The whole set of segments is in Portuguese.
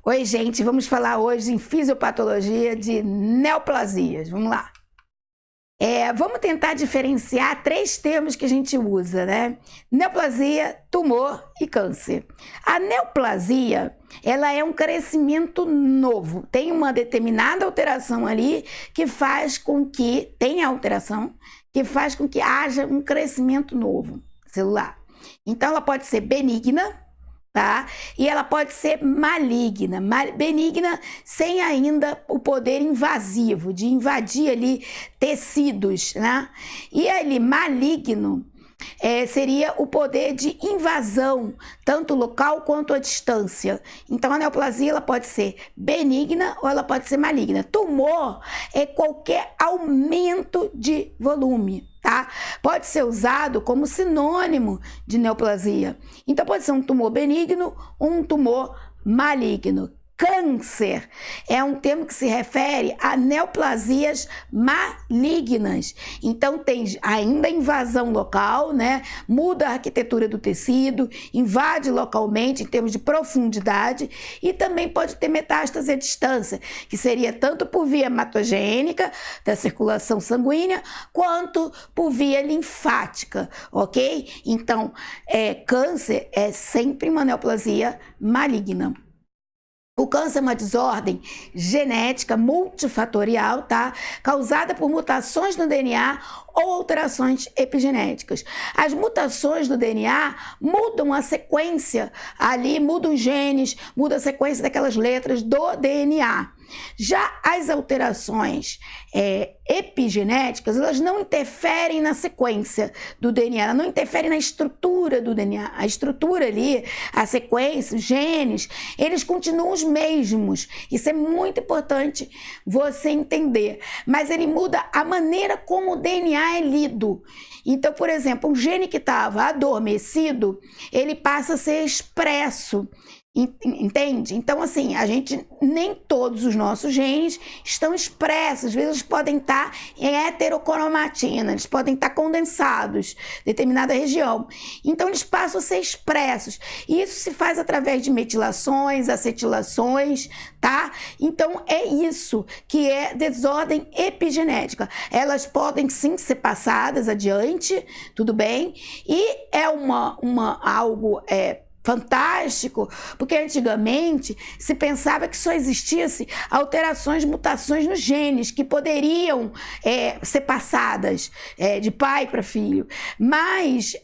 Oi, gente, vamos falar hoje em fisiopatologia de neoplasias. Vamos lá. Vamos tentar diferenciar três termos que a gente usa, né? Neoplasia, tumor e câncer. A neoplasia, ela é um crescimento novo. Tem uma determinada alteração ali que faz com que, faz com que haja um crescimento novo celular. Então, ela pode ser benigna, tá? E ela pode ser maligna, benigna sem ainda o poder invasivo, de invadir ali tecidos, né? E ali, maligno, seria o poder de invasão, tanto local quanto à distância. Então, a neoplasia ela pode ser benigna ou ela pode ser maligna. Tumor é qualquer aumento de volume, tá? Pode ser usado como sinônimo de neoplasia. Então, pode ser um tumor benigno ou um tumor maligno. Câncer é um termo que se refere a neoplasias malignas. Então, tem ainda invasão local, né? Muda a arquitetura do tecido, invade localmente em termos de profundidade e também pode ter metástase à distância, que seria tanto por via hematogênica, da circulação sanguínea, quanto por via linfática, ok? Então, câncer é sempre uma neoplasia maligna. O câncer é uma desordem genética multifatorial, tá? Causada por mutações no DNA ou alterações epigenéticas. As mutações do DNA mudam a sequência ali, mudam os genes, muda a sequência daquelas letras do DNA. Já as alterações epigenéticas, elas não interferem na sequência do DNA, elas não interferem na estrutura do DNA. A estrutura ali, a sequência, os genes, eles continuam os mesmos. Isso é muito importante você entender. Mas ele muda a maneira como o DNA é lido. Então, por exemplo, um gene que estava adormecido, ele passa a ser expresso. Entende? Então, assim, nem todos os nossos genes estão expressos, às vezes eles podem estar em heterocromatina, eles podem estar condensados em determinada região. Então, eles passam a ser expressos. E isso se faz através de metilações, acetilações, tá? Então, é isso que é desordem epigenética. Elas podem sim ser passadas adiante, tudo bem? E é algo fantástico, porque antigamente se pensava que só existisse alterações, mutações nos genes que poderiam ser passadas de pai para filho, mas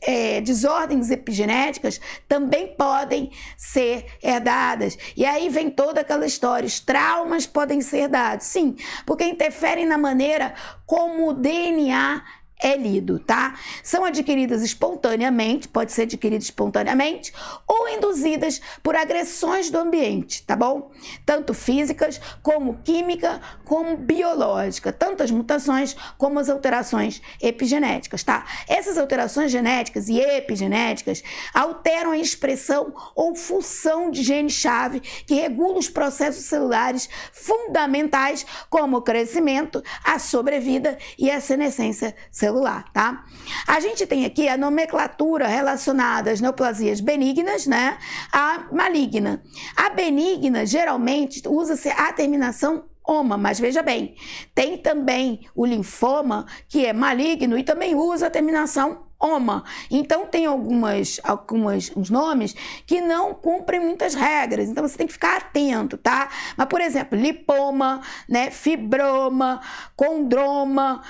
desordens epigenéticas também podem ser herdadas. E aí vem toda aquela história, os traumas podem ser herdados, sim, porque interferem na maneira como o DNA é lido, tá? São adquiridas espontaneamente, pode ser adquiridas espontaneamente ou induzidas por agressões do ambiente, tá bom? Tanto físicas, como química, como biológica, tanto as mutações como as alterações epigenéticas, tá? Essas alterações genéticas e epigenéticas alteram a expressão ou função de genes-chave que regulam os processos celulares fundamentais, como o crescimento, a sobrevida e a senescência celular. Tá? A gente tem aqui a nomenclatura relacionada às neoplasias benignas, né? A maligna. A benigna, geralmente, usa-se a terminação oma, mas veja bem, tem também o linfoma, que é maligno e também usa a terminação oma. Então, tem uns nomes que não cumprem muitas regras, então você tem que ficar atento, tá? Mas, por exemplo, lipoma, né? Fibroma, condroma,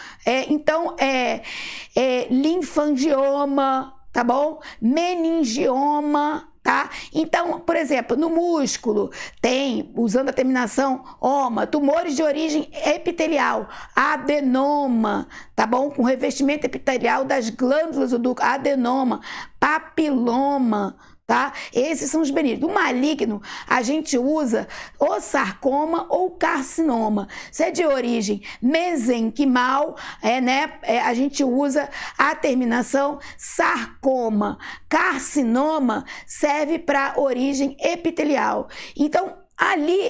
linfangioma, tá bom? Meningioma, tá? Então, por exemplo, no músculo tem, usando a terminação oma, tumores de origem epitelial, adenoma, tá bom? Com revestimento epitelial das glândulas do adenoma, papiloma, tá? Esses são os benignos. O maligno, a gente usa o sarcoma ou carcinoma. Se é de origem mesenquimal, a gente usa a terminação sarcoma. Carcinoma serve para origem epitelial. Então, ali,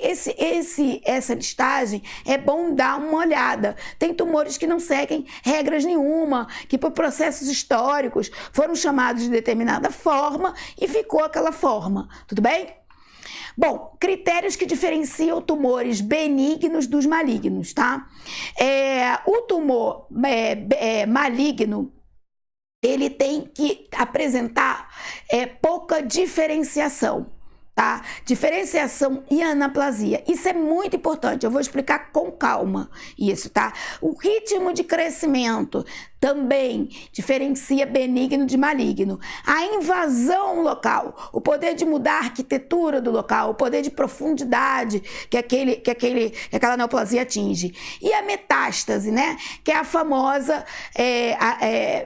essa listagem é bom dar uma olhada. Tem tumores que não seguem regras nenhuma, que por processos históricos foram chamados de determinada forma e ficou aquela forma, tudo bem? Bom, critérios que diferenciam tumores benignos dos malignos, tá? O tumor maligno, ele tem que apresentar pouca diferenciação, tá? Diferenciação e anaplasia. Isso é muito importante. Eu vou explicar com calma isso, tá? O ritmo de crescimento também diferencia benigno de maligno. A invasão local, o poder de mudar a arquitetura do local, o poder de profundidade que aquela neoplasia atinge. E a metástase, né? Que é a famosa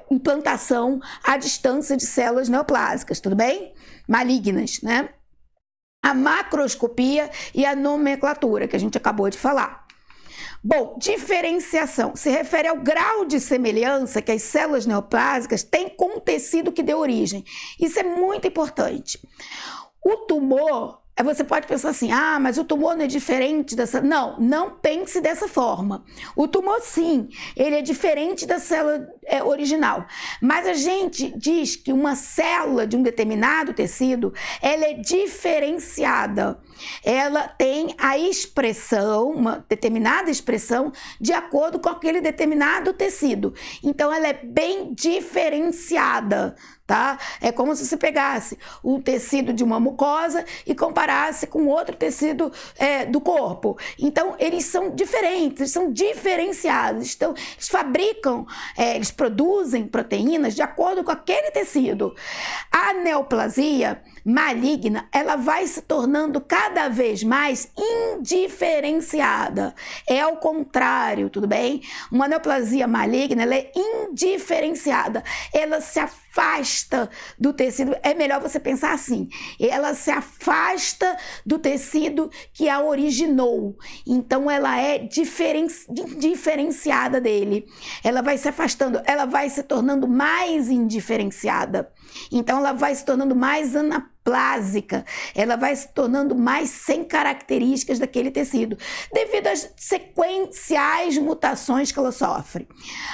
implantação à distância de células neoplásicas, tudo bem? Malignas, né? A macroscopia e a nomenclatura, que a gente acabou de falar. Bom, diferenciação se refere ao grau de semelhança que as células neoplásicas têm com o tecido que deu origem. Isso é muito importante. O tumor, você pode pensar assim, mas o tumor não é diferente dessa... Não, não pense dessa forma. O tumor, sim, ele é diferente da célula original. Mas a gente diz que uma célula de um determinado tecido, ela é diferenciada. Ela tem a expressão, uma determinada expressão, de acordo com aquele determinado tecido. Então, ela é bem diferenciada, tá? É como se você pegasse o tecido de uma mucosa e comparasse com outro tecido do corpo. Então, eles são diferentes, eles são diferenciados. Então, eles fabricam, eles produzem proteínas de acordo com aquele tecido. A neoplasia maligna, ela vai se tornando cada vez mais indiferenciada. É ao contrário, tudo bem? Uma neoplasia maligna, ela é indiferenciada. Ela se afasta do tecido, é melhor você pensar assim, ela se afasta do tecido que a originou. Então, ela é diferenciada dele. Ela vai se afastando, ela vai se tornando mais indiferenciada. Então, ela vai se tornando mais anaplásica, ela vai se tornando mais sem características daquele tecido, devido às sequenciais mutações que ela sofre.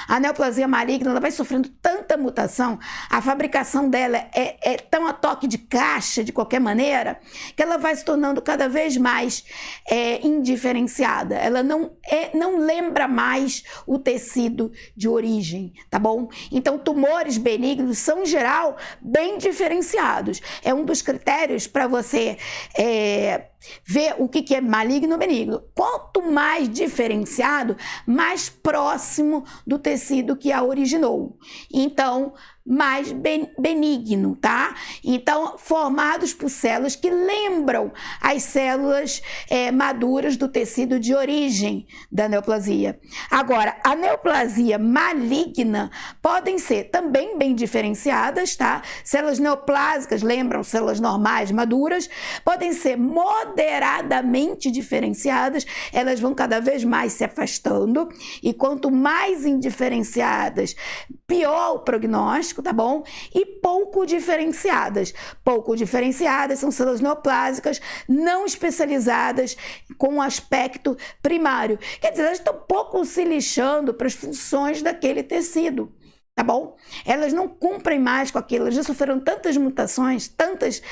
A neoplasia maligna, ela vai sofrendo tanta mutação, a fabricação dela é tão a toque de caixa, de qualquer maneira, que ela vai se tornando cada vez mais indiferenciada. Ela não lembra mais o tecido de origem, tá bom? Então, tumores benignos são, em geral, bem diferenciados. É um dos critérios para você ver o que é maligno ou benigno. Quanto mais diferenciado, mais próximo do tecido que a originou. Então, mais benigno, tá? Então, formados por células que lembram as células maduras do tecido de origem da neoplasia. Agora, a neoplasia maligna podem ser também bem diferenciadas, tá? Células neoplásicas lembram células normais maduras, podem ser moderadamente diferenciadas, elas vão cada vez mais se afastando, e quanto mais indiferenciadas, pior o prognóstico, tá bom? E pouco diferenciadas. Pouco diferenciadas são células neoplásicas não especializadas com aspecto primário. Quer dizer, elas estão pouco se lixando para as funções daquele tecido. Tá bom? Elas não cumprem mais com aquilo, elas já sofreram tantas mutações, tantas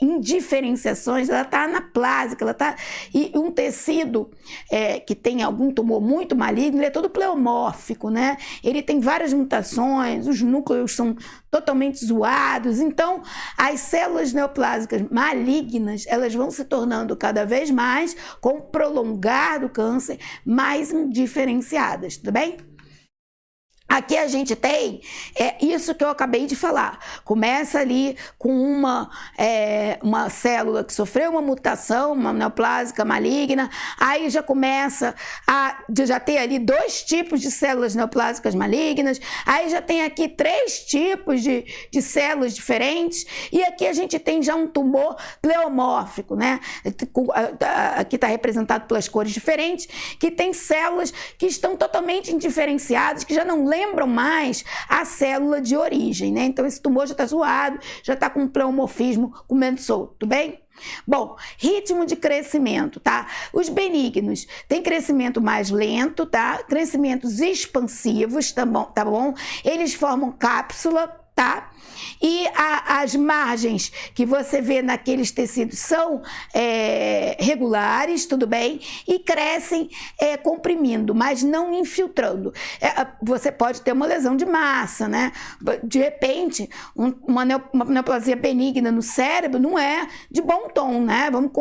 indiferenciações, ela está anaplásica, ela tá... E um tecido que tem algum tumor muito maligno, ele é todo pleomórfico, né? Ele tem várias mutações, os núcleos são totalmente zoados, então as células neoplásicas malignas, elas vão se tornando cada vez mais, com o prolongar do câncer, mais indiferenciadas, tudo bem? Aqui a gente tem isso que eu acabei de falar. Começa ali com uma célula que sofreu uma mutação, uma neoplásica maligna, aí já começa a já ter ali 2 tipos de células neoplásicas malignas, aí já tem aqui 3 tipos de células diferentes, e aqui a gente tem já um tumor pleomórfico, né? Aqui está representado pelas cores diferentes, que tem células que estão totalmente indiferenciadas, que já não lembram mais a célula de origem, né? Então, esse tumor já está zoado, já está com um pleomorfismo comendo solto, tudo bem? Bom, ritmo de crescimento, tá? Os benignos têm crescimento mais lento, tá? Crescimentos expansivos, tá bom? Eles formam cápsula, tá? E as margens que você vê naqueles tecidos são regulares, tudo bem? E crescem comprimindo, mas não infiltrando. Você pode ter uma lesão de massa, né? De repente, uma neoplasia benigna no cérebro não é de bom tom, né? Vamos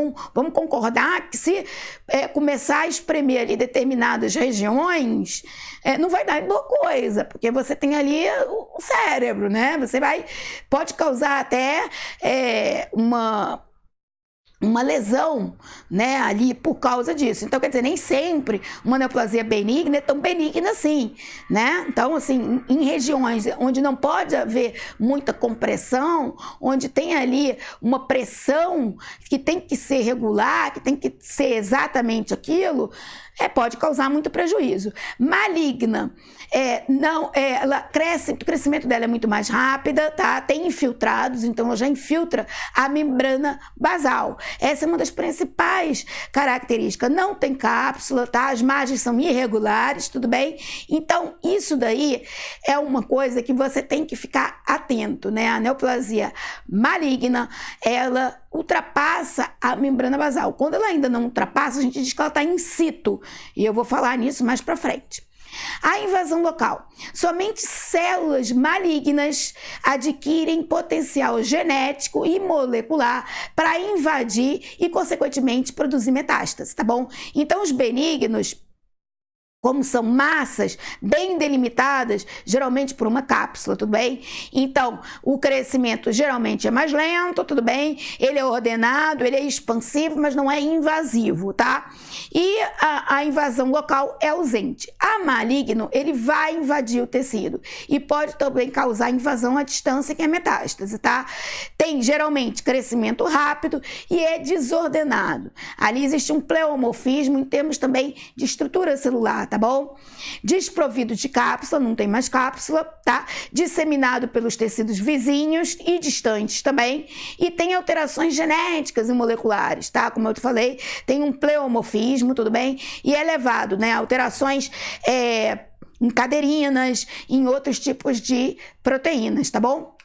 concordar que se começar a espremer ali determinadas regiões, não vai dar boa coisa, porque você tem ali o cérebro, né? Pode causar até uma lesão, né, ali por causa disso. Então, quer dizer, nem sempre uma neoplasia benigna é tão benigna assim, né? Então, assim, em regiões onde não pode haver muita compressão, onde tem ali uma pressão que tem que ser regular, que tem que ser exatamente aquilo, pode causar muito prejuízo. Maligna, ela cresce, o crescimento dela é muito mais rápida, tá? Tem infiltrados, então ela já infiltra a membrana basal. Essa é uma das principais características. Não tem cápsula, tá? As margens são irregulares, tudo bem? Então, isso daí é uma coisa que você tem que ficar atento, né? A neoplasia maligna, ela ultrapassa a membrana basal. Quando ela ainda não ultrapassa, a gente diz que ela está in situ. E eu vou falar nisso mais para frente. A invasão local. Somente células malignas adquirem potencial genético e molecular para invadir e, consequentemente, produzir metástase, tá bom? Então, os benignos, como são massas bem delimitadas, geralmente por uma cápsula, tudo bem? Então, o crescimento geralmente é mais lento, tudo bem? Ele é ordenado, ele é expansivo, mas não é invasivo, tá? E a invasão local é ausente. A maligno, ele vai invadir o tecido e pode também causar invasão à distância, que é metástase, tá? Tem geralmente crescimento rápido e é desordenado. Ali existe um pleomorfismo em termos também de estrutura celular, tá bom? Desprovido de cápsula, não tem mais cápsula, tá? Disseminado pelos tecidos vizinhos e distantes também, e tem alterações genéticas e moleculares, tá? Como eu te falei, tem um pleomorfismo, tudo bem? E é levado, né? Alterações em caderinas, em outros tipos de proteínas, tá bom?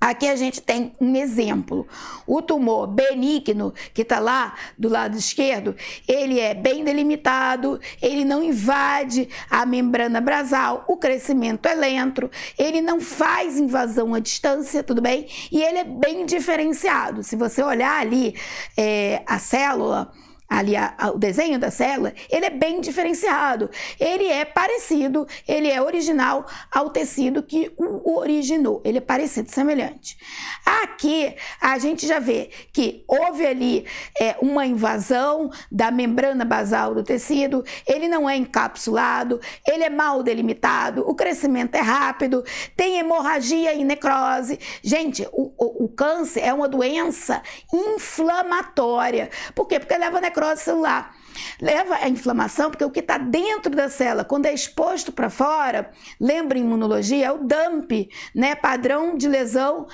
Aqui a gente tem um exemplo. O tumor benigno, que está lá do lado esquerdo, ele é bem delimitado, ele não invade a membrana basal, o crescimento é lento, ele não faz invasão à distância, tudo bem? E ele é bem diferenciado. Se você olhar ali a célula, ali o desenho da célula, ele é bem diferenciado, ele é parecido, ele é original ao tecido que o originou, ele é parecido, semelhante. Aqui a gente já vê que houve ali uma invasão da membrana basal do tecido, ele não é encapsulado, ele é mal delimitado, o crescimento é rápido, tem hemorragia e necrose. Gente, o câncer é uma doença inflamatória. Por quê? Porque leva a necrose celular. Leva a inflamação, porque o que está dentro da célula, quando é exposto para fora, lembra em imunologia, é o DAMP, né? Padrão de lesão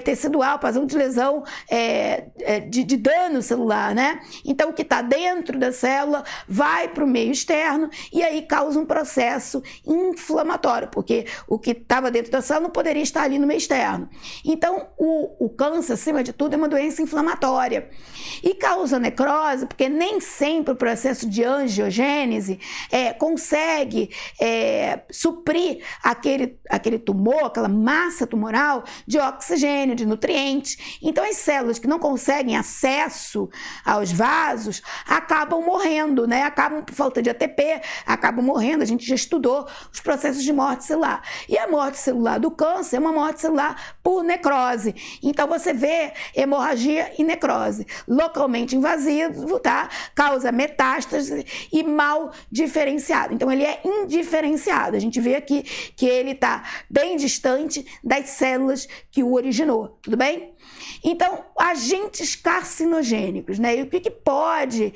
tecidual, padrão de lesão de dano celular, né? Então, o que está dentro da célula vai para o meio externo e aí causa um processo inflamatório, porque o que estava dentro da célula não poderia estar ali no meio externo. Então, o câncer, acima de tudo, é uma doença inflamatória e causa necrose, porque nem sempre o processo de angiogênese consegue suprir aquele tumor, aquela massa tumoral de oxigênio, de nutrientes. Então, as células que não conseguem acesso aos vasos acabam morrendo, né? Acabam por falta de ATP, acabam morrendo. A gente já estudou os processos de morte celular. E a morte celular do câncer é uma morte celular por necrose. Então, você vê hemorragia e necrose. Localmente invasivo, tá? Causa metástase e mal diferenciado. Então, ele é indiferenciado. A gente vê aqui que ele está bem distante das células que o originou, tudo bem? Então, agentes carcinogênicos, né? E o que pode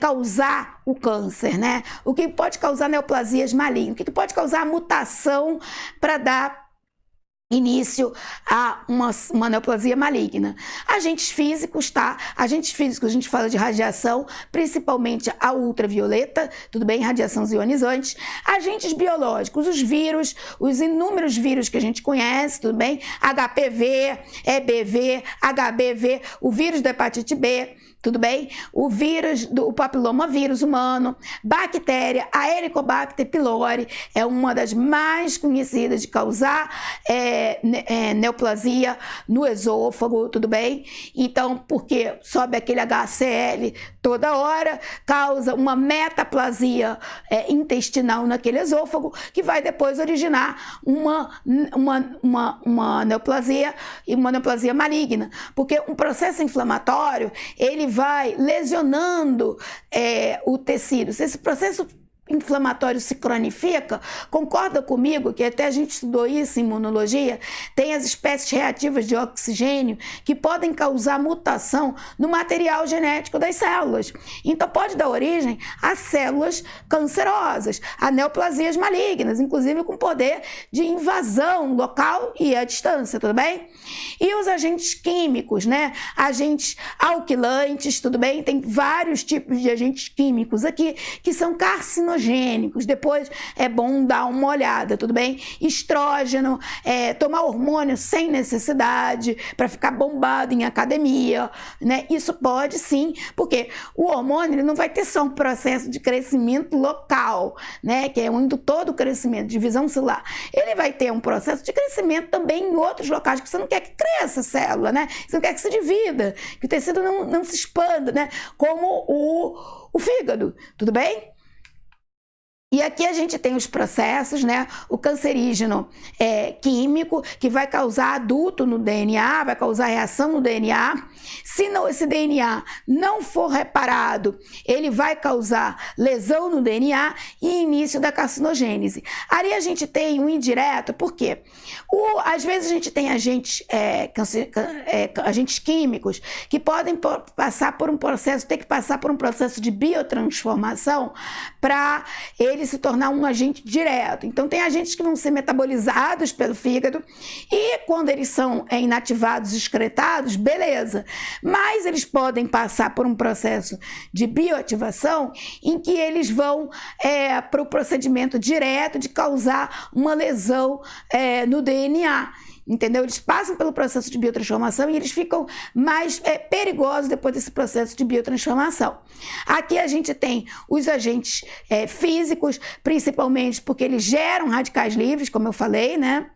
causar o câncer, né? O que pode causar neoplasias malignas? O que pode causar a mutação para dar início a uma neoplasia maligna. Agentes físicos, tá? Agentes físicos, a gente fala de radiação, principalmente a ultravioleta, tudo bem? Radiações ionizantes. Agentes biológicos, os vírus, os inúmeros vírus que a gente conhece, tudo bem? HPV, EBV, HBV, o vírus da hepatite B, tudo bem? O vírus do papilomavírus humano, bactéria, a Helicobacter pylori é uma das mais conhecidas de causar neoplasia no esôfago, tudo bem? Então, porque sobe aquele HCl toda hora, causa uma metaplasia intestinal naquele esôfago, que vai depois originar uma neoplasia e uma neoplasia maligna, porque um processo inflamatório, ele vai lesionando o tecido. Se esse processo inflamatório se cronifica, concorda comigo que até a gente estudou isso em imunologia, tem as espécies reativas de oxigênio que podem causar mutação no material genético das células. Então pode dar origem a células cancerosas, a neoplasias malignas, inclusive com poder de invasão local e à distância, tudo bem? E os agentes químicos, né? Agentes alquilantes, tudo bem? Tem vários tipos de agentes químicos aqui que são carcinogênicos. Depois é bom dar uma olhada, tudo bem? Estrógeno, tomar hormônio sem necessidade, para ficar bombado em academia, né? Isso pode sim, porque o hormônio ele não vai ter só um processo de crescimento local, né? Que é o indutor do crescimento, divisão celular. Ele vai ter um processo de crescimento também em outros locais, que você não quer que cresça a célula, né? Você não quer que se divida, que o tecido não se expanda, né? Como o fígado, tudo bem? E aqui a gente tem os processos, né? O cancerígeno químico, que vai causar aduto no DNA, vai causar reação no DNA. Se não, esse DNA não for reparado, ele vai causar lesão no DNA e início da carcinogênese. Ali a gente tem um indireto, por quê? Às vezes a gente tem agentes químicos que podem passar por um processo, ter que passar por um processo de biotransformação para ele se tornar um agente direto. Então tem agentes que vão ser metabolizados pelo fígado e quando eles são inativados, excretados, beleza. Mas eles podem passar por um processo de bioativação em que eles vão para o procedimento direto de causar uma lesão no DNA. Entendeu? Eles passam pelo processo de biotransformação e eles ficam mais perigosos depois desse processo de biotransformação. Aqui a gente tem os agentes físicos, principalmente porque eles geram radicais livres, como eu falei, né?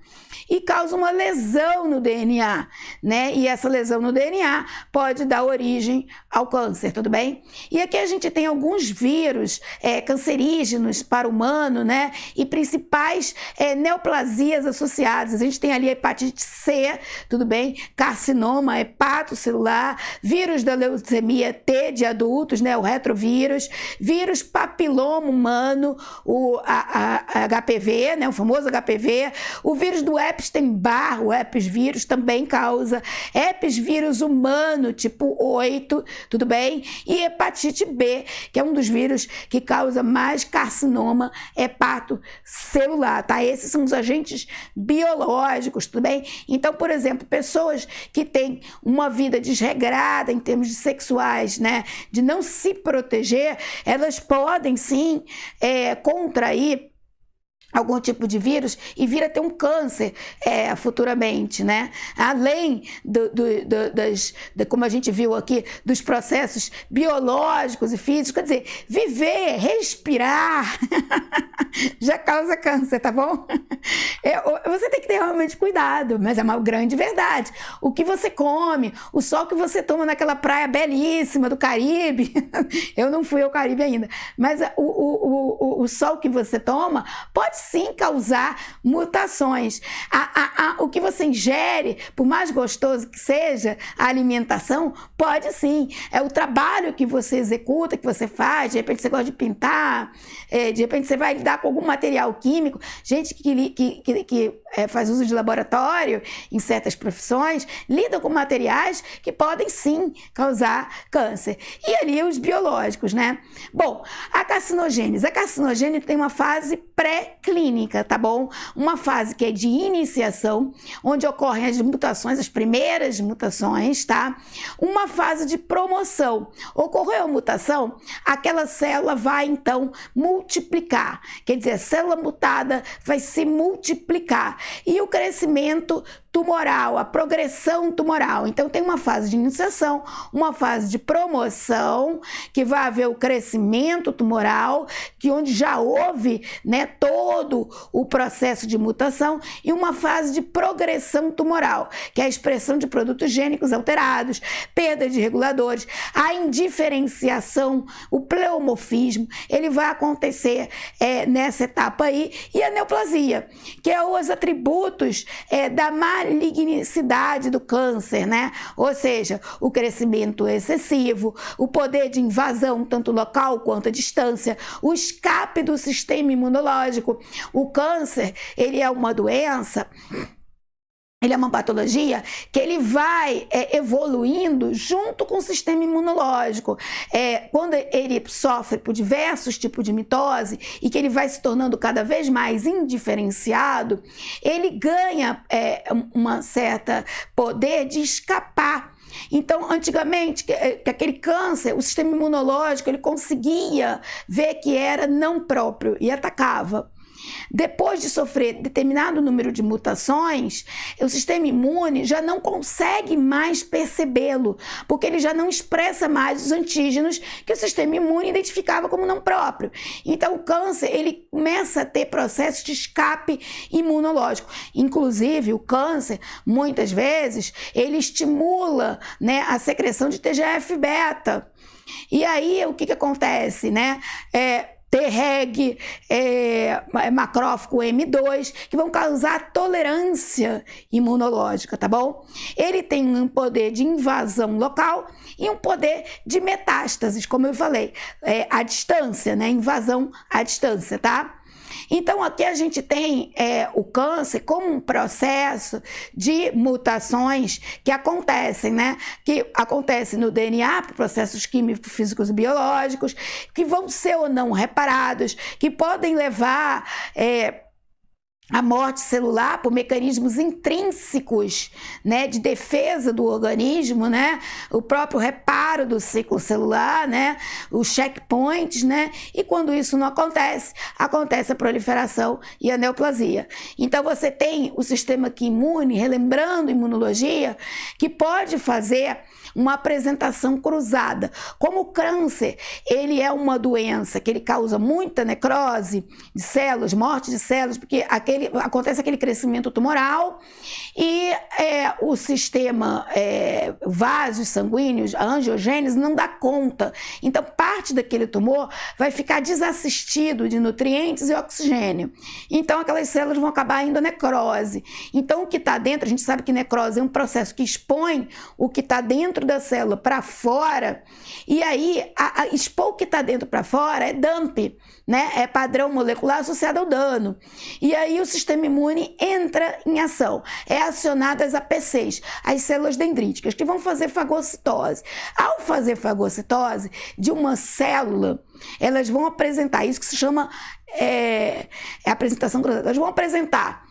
E causam uma lesão no DNA, né? E essa lesão no DNA pode dar origem ao câncer, tudo bem? E aqui a gente tem alguns vírus cancerígenos para o humano, né? E principais neoplasias associadas. A gente tem ali a hepatite C, tudo bem? Carcinoma hepatocelular, vírus da leucemia T de adultos, né? O retrovírus, vírus papiloma humano, o HPV, né? O famoso HPV, o vírus do Epstein-Barr, o herpes vírus também causa, herpes vírus humano tipo 8, tudo bem? E hepatite B, que é um dos vírus que causa mais carcinoma hepatocelular, tá? Esses são os agentes biológicos, tudo bem? Então, por exemplo, pessoas que têm uma vida desregrada em termos de sexuais, né? De não se proteger, elas podem sim contrair algum tipo de vírus e vir a ter um câncer futuramente, né? Além como a gente viu aqui, dos processos biológicos e físicos, quer dizer, viver, respirar, já causa câncer, tá bom? Você tem que ter realmente cuidado, mas é uma grande verdade. O que você come, o sol que você toma naquela praia belíssima do Caribe, eu não fui ao Caribe ainda, mas o sol que você toma pode sim causar mutações. O que você ingere, por mais gostoso que seja a alimentação, pode sim. É o trabalho que você executa, que você faz, de repente você gosta de pintar, de repente você vai lidar com algum material químico, gente que faz uso de laboratório em certas profissões, lida com materiais que podem sim causar câncer. E ali os biológicos, né? Bom, a carcinogênese tem uma fase pré-clínica. clínica, tá bom? Uma fase que é de iniciação, onde ocorrem as mutações, as primeiras mutações, tá? Uma fase de promoção. Ocorreu a mutação, aquela célula vai então multiplicar. Quer dizer, a célula mutada vai se multiplicar. E o crescimento tumoral, a progressão tumoral. Então, tem uma fase de iniciação, uma fase de promoção, que vai haver o crescimento tumoral, que onde já houve, né, todo o processo de mutação, e uma fase de progressão tumoral, que é a expressão de produtos gênicos alterados, perda de reguladores, a indiferenciação, o pleomorfismo, ele vai acontecer nessa etapa aí, e a neoplasia, que é os atributos da malignicidade do câncer, né? Ou seja, o crescimento excessivo, o poder de invasão, tanto local quanto à distância, o escape do sistema imunológico. O câncer, ele é uma doença, ele é uma patologia que ele vai evoluindo junto com o sistema imunológico. Quando ele sofre por diversos tipos de mitose e que ele vai se tornando cada vez mais indiferenciado, ele ganha uma certa poder de escapar. Então, antigamente, que aquele câncer, o sistema imunológico, ele conseguia ver que era não próprio e atacava. Depois de sofrer determinado número de mutações, o sistema imune já não consegue mais percebê-lo, porque ele já não expressa mais os antígenos que o sistema imune identificava como não próprio. Então, o câncer, ele começa a ter processos de escape imunológico. Inclusive, o câncer, muitas vezes, ele estimula, né, a secreção de TGF-beta. E aí, o que acontece, né? Treg, macrófago M2, que vão causar tolerância imunológica, tá bom? Ele tem um poder de invasão local e um poder de metástases, como eu falei, à distância, né? Invasão à distância, tá? Então, aqui a gente tem o câncer como um processo de mutações que acontecem, né? Que acontecem no DNA, por processos químicos, físicos e biológicos, que vão ser ou não reparados, que podem levar a morte celular por mecanismos intrínsecos, né, de defesa do organismo, né, o próprio reparo do ciclo celular, né, os checkpoints, né, e quando isso não acontece, acontece a proliferação e a neoplasia. Então você tem o sistema aqui imune, relembrando imunologia, que pode fazer uma apresentação cruzada. Como o câncer, ele é uma doença que ele causa muita necrose de células, morte de células, porque acontece aquele crescimento tumoral e o sistema vasos sanguíneos, a angiogênese, não dá conta. Então, parte daquele tumor vai ficar desassistido de nutrientes e oxigênio. Então, aquelas células vão acabar indo à necrose. Então, o que está dentro, a gente sabe que necrose é um processo que expõe o que está dentro da célula para fora, e aí expor o que está dentro para fora é dump, né? É padrão molecular associado ao dano. E aí o sistema imune entra em ação. É acionado as APCs, as células dendríticas, que vão fazer fagocitose. Ao fazer fagocitose de uma célula, elas vão apresentar isso que se chama apresentação cruzada. Elas vão apresentar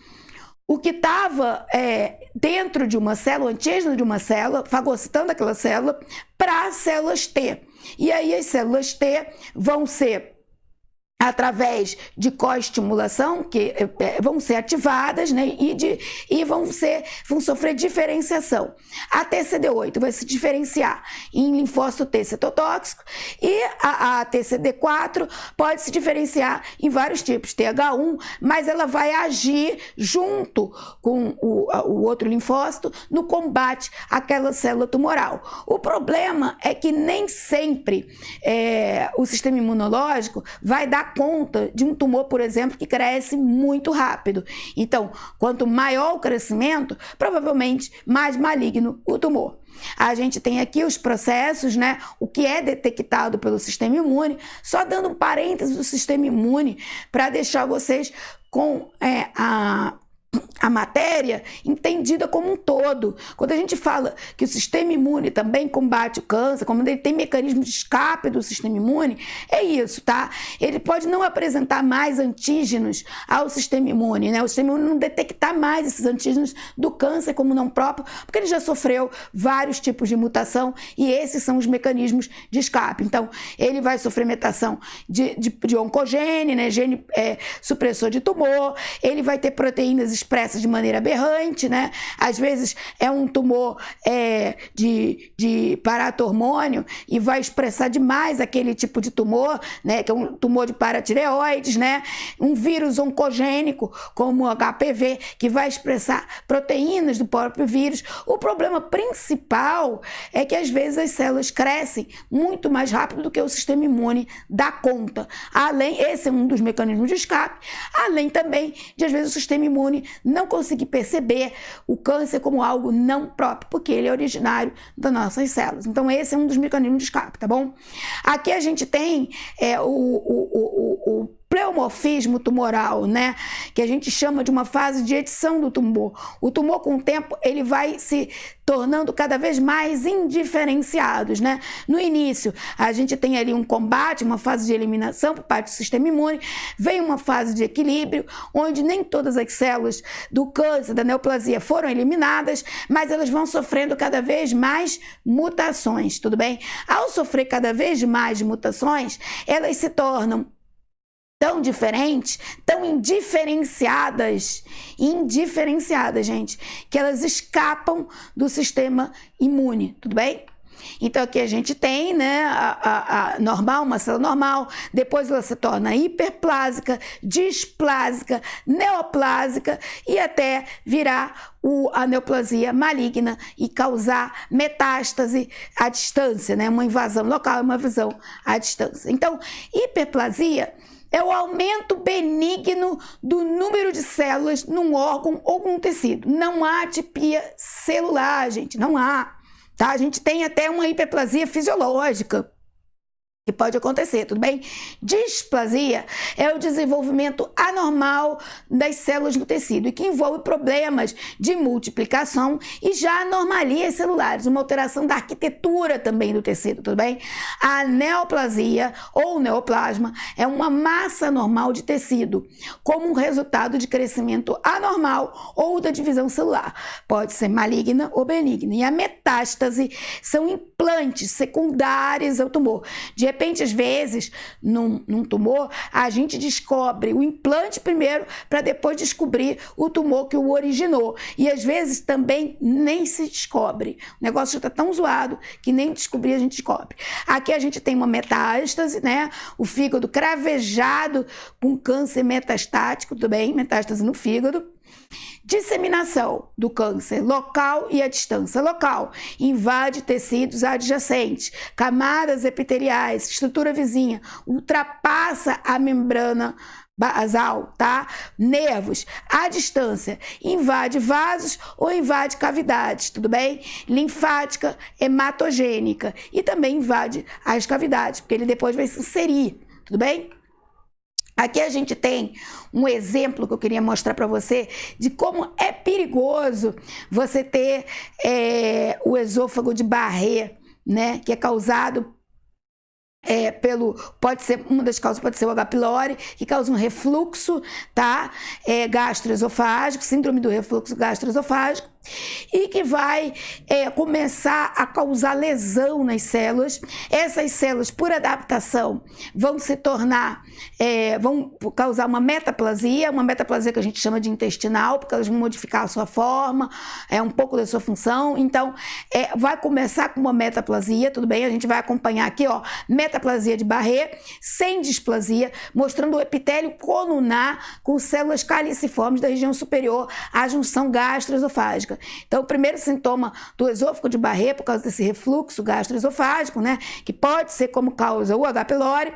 o que estava dentro de uma célula, o antígeno de uma célula, fagocitando aquela célula, para as células T. E aí as células T vão ser, através de coestimulação, que vão ser ativadas, né, e vão sofrer diferenciação. A TCD8 vai se diferenciar em linfócito T citotóxico e a TCD4 pode se diferenciar em vários tipos, TH1, mas ela vai agir junto com o outro linfócito no combate àquela célula tumoral. O problema é que nem sempre o sistema imunológico vai dar conta de um tumor, por exemplo, que cresce muito rápido. Então, quanto maior o crescimento, provavelmente mais maligno o tumor. A gente tem aqui os processos, né? O que é detectado pelo sistema imune, só dando um parênteses do sistema imune para deixar vocês com a matéria entendida como um todo. Quando a gente fala que o sistema imune também combate o câncer, como ele tem mecanismo de escape do sistema imune, é isso, tá? Ele pode não apresentar mais antígenos ao sistema imune, né? O sistema imune não detectar mais esses antígenos do câncer como não próprio, porque ele já sofreu vários tipos de mutação e esses são os mecanismos de escape. Então, ele vai sofrer mutação de oncogene, né? Gene supressor de tumor, ele vai ter proteínas expressas de maneira aberrante, né? Às vezes é um tumor de paratormônio e vai expressar demais aquele tipo de tumor, né? Que é um tumor de paratireoides, né? Um vírus oncogênico, como o HPV, que vai expressar proteínas do próprio vírus. O problema principal é que às vezes as células crescem muito mais rápido do que o sistema imune dá conta. Esse é um dos mecanismos de escape, além também de às vezes o sistema imune não conseguir perceber o câncer como algo não próprio, porque ele é originário das nossas células. Então, esse é um dos mecanismos de escape, tá bom? Aqui a gente tem o pleomorfismo tumoral, né? Que a gente chama de uma fase de edição do tumor. O tumor, com o tempo, ele vai se tornando cada vez mais indiferenciados, né? No início, a gente tem ali um combate, uma fase de eliminação por parte do sistema imune, vem uma fase de equilíbrio, onde nem todas as células do câncer, da neoplasia foram eliminadas, mas elas vão sofrendo cada vez mais mutações, tudo bem? Ao sofrer cada vez mais mutações, elas se tornam tão diferentes, tão indiferenciadas, gente, que elas escapam do sistema imune, tudo bem? Então aqui a gente tem, né, a normal, uma célula normal, depois ela se torna hiperplásica, displásica, neoplásica e até virar a neoplasia maligna e causar metástase à distância, né, uma invasão local e uma visão à distância. Então, hiperplasia é o aumento benigno do número de células num órgão ou num tecido. Não há atipia celular, gente, não há. Tá? A gente tem até uma hiperplasia fisiológica, que pode acontecer, tudo bem? Displasia é o desenvolvimento anormal das células no tecido e que envolve problemas de multiplicação e já anomalias celulares, uma alteração da arquitetura também do tecido, tudo bem? A neoplasia ou neoplasma é uma massa anormal de tecido, como um resultado de crescimento anormal ou da divisão celular. Pode ser maligna ou benigna. E a metástase são implantes secundários ao tumor. De repente, às vezes, num tumor, a gente descobre o implante primeiro para depois descobrir o tumor que o originou. E às vezes também nem se descobre. O negócio já está tão zoado que nem descobrir a gente descobre. Aqui a gente tem uma metástase, né? O fígado cravejado com câncer metastático, tudo bem? Metástase no fígado. Disseminação do câncer local e à distância. Local, invade tecidos adjacentes, camadas epiteliais, estrutura vizinha, ultrapassa a membrana basal, tá? Nervos, à distância, invade vasos ou invade cavidades, tudo bem? Linfática, hematogênica e também invade as cavidades, porque ele depois vai se inserir, tudo bem? Aqui a gente tem um exemplo que eu queria mostrar para você de como é perigoso você ter o esôfago de Barré, né, que é causado uma das causas pode ser o H. pylori, que causa um refluxo, tá? Gastroesofágico, síndrome do refluxo gastroesofágico, e que vai começar a causar lesão nas células. Essas células, por adaptação, vão se tornar, vão causar uma metaplasia que a gente chama de intestinal, porque elas vão modificar a sua forma, um pouco da sua função. Então, vai começar com uma metaplasia, tudo bem? A gente vai acompanhar aqui, ó, metaplasia de Barré, sem displasia, mostrando o epitélio colunar com células caliciformes da região superior à junção gastroesofágica. Então, o primeiro sintoma do esôfago de Barré, por causa desse refluxo gastroesofágico, né, que pode ser como causa o H. pylori,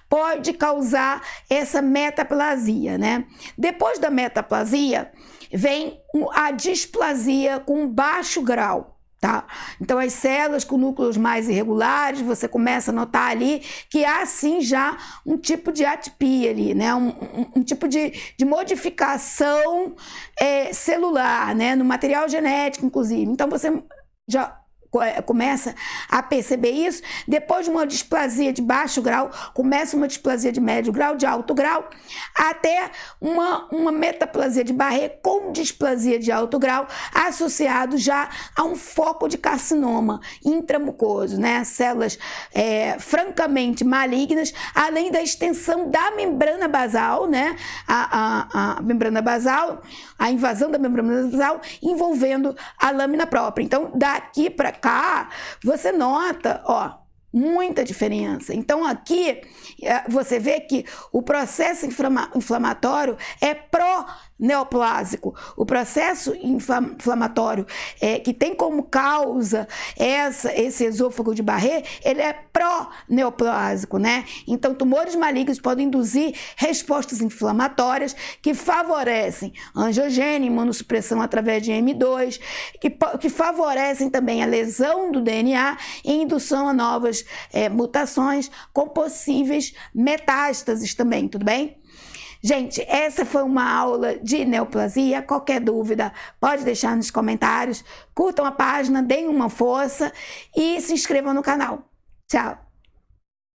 pode causar essa metaplasia, né? Depois da metaplasia, vem a displasia com baixo grau, Tá? Então, as células com núcleos mais irregulares, você começa a notar ali que há sim já um tipo de atipia ali, né? Um tipo de modificação celular, né? No material genético, inclusive. Então, você já começa a perceber isso. Depois de uma displasia de baixo grau, começa uma displasia de médio grau, de alto grau, até uma metaplasia de Barré com displasia de alto grau, associado já a um foco de carcinoma intramucoso, né? Células francamente malignas, além da extensão da membrana basal, né? A membrana basal, a invasão da membrana basal envolvendo a lâmina própria. Então, daqui para cá, você nota, ó, muita diferença. Então, aqui, você vê que o processo inflamatório é pró-neoplásico. O processo inflamatório que tem como causa esse esôfago de Barré, ele é pró-neoplásico, né? Então, tumores malignos podem induzir respostas inflamatórias que favorecem angiogênio, imunossupressão através de M2, que favorecem também a lesão do DNA e indução a novas mutações com possíveis metástases também, tudo bem? Gente, essa foi uma aula de neoplasia. Qualquer dúvida, pode deixar nos comentários. Curtam a página, deem uma força e se inscrevam no canal. Tchau!